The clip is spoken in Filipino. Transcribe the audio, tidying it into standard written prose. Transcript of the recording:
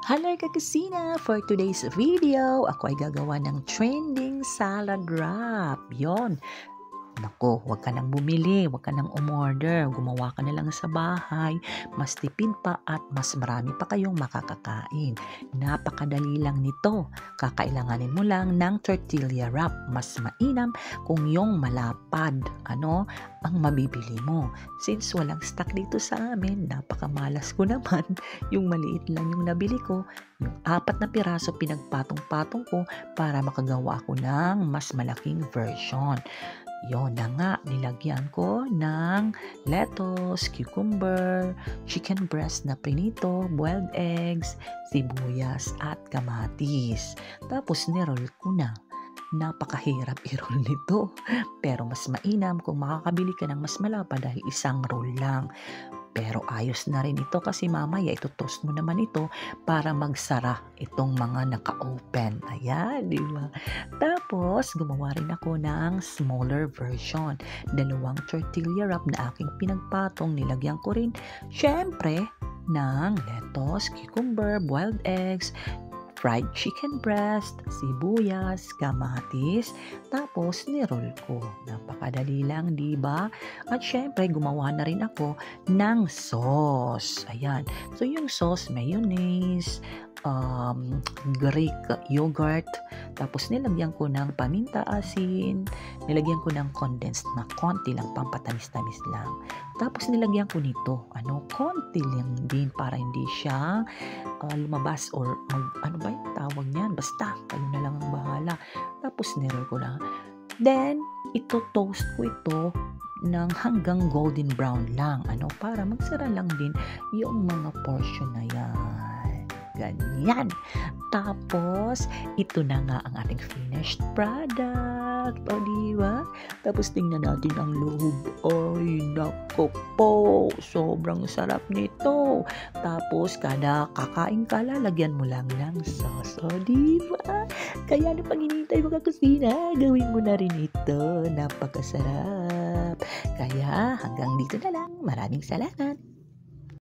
Hello kakusina! For today's video, ako ay gagawa ng trending salad wrap. Yon. Naku, huwag ka nang bumili, huwag ka nang umorder. Gumawa ka na lang sa bahay. Mas tipid pa at mas marami pa kayong makakakain. Napakadali lang nito. Kakailanganin mo lang ng tortilla wrap. Mas mainam kung yung malapad, ang mabibili mo. Since walang stock dito sa amin, napakamalas ko naman. Yung maliit lang yung nabili ko. Yung 4 na piraso pinagpatong-patong ko para makagawa ako ng mas malaking version. Yon na nga, nilagyan ko ng lettuce, cucumber, chicken breast na prinito, boiled eggs, sibuyas at kamatis. Tapos niroll ko na. Napakahirap i-roll nito. Pero mas mainam kung makakabili ka ng mas malapad dahil isang roll lang. Pero ayos na rin ito kasi mamaya ito-toast mo naman ito para magsara itong mga naka-open. Ayan, di ba? Tapos, gumawa rin ako ng smaller version. 2 tortilla wrap na aking pinagpatong. Nilagyan ko rin, syempre, ng lettuce, cucumber, boiled eggs, fried chicken breast, sibuyas, kamatis, tapos niroll ko. Napakadali lang, di ba? At syempre, gumawa na rin ako ng sauce. Ayan. So, yung sauce, mayonnaise, Greek yogurt, tapos nilagyan ko ng paminta asin, nilagyan ko ng condensed na konti lang, pampatamis-tamis lang. Tapos nilagyan ko nito, konti lang din para hindi siya lumabas or ano ba yung tawag niyan? Basta, kayo na lang ang bahala. Tapos niroll ko na. Then, ito-toast ko ito ng hanggang golden brown lang. Para magsara lang din yung mga portion na yan. Ganyan. Tapos, ito na nga ang ating finished product. O, diba? Tapos, tingnan natin ang loob. Ay, nako po. Sobrang sarap nito. Tapos, kada kakain ka, lalagyan mo lang ng sauce. O, diba? Kaya, pag hinihintay mo kakusina, gawin mo na rin ito. Napakasarap. Kaya, hanggang dito na lang. Maraming salamat.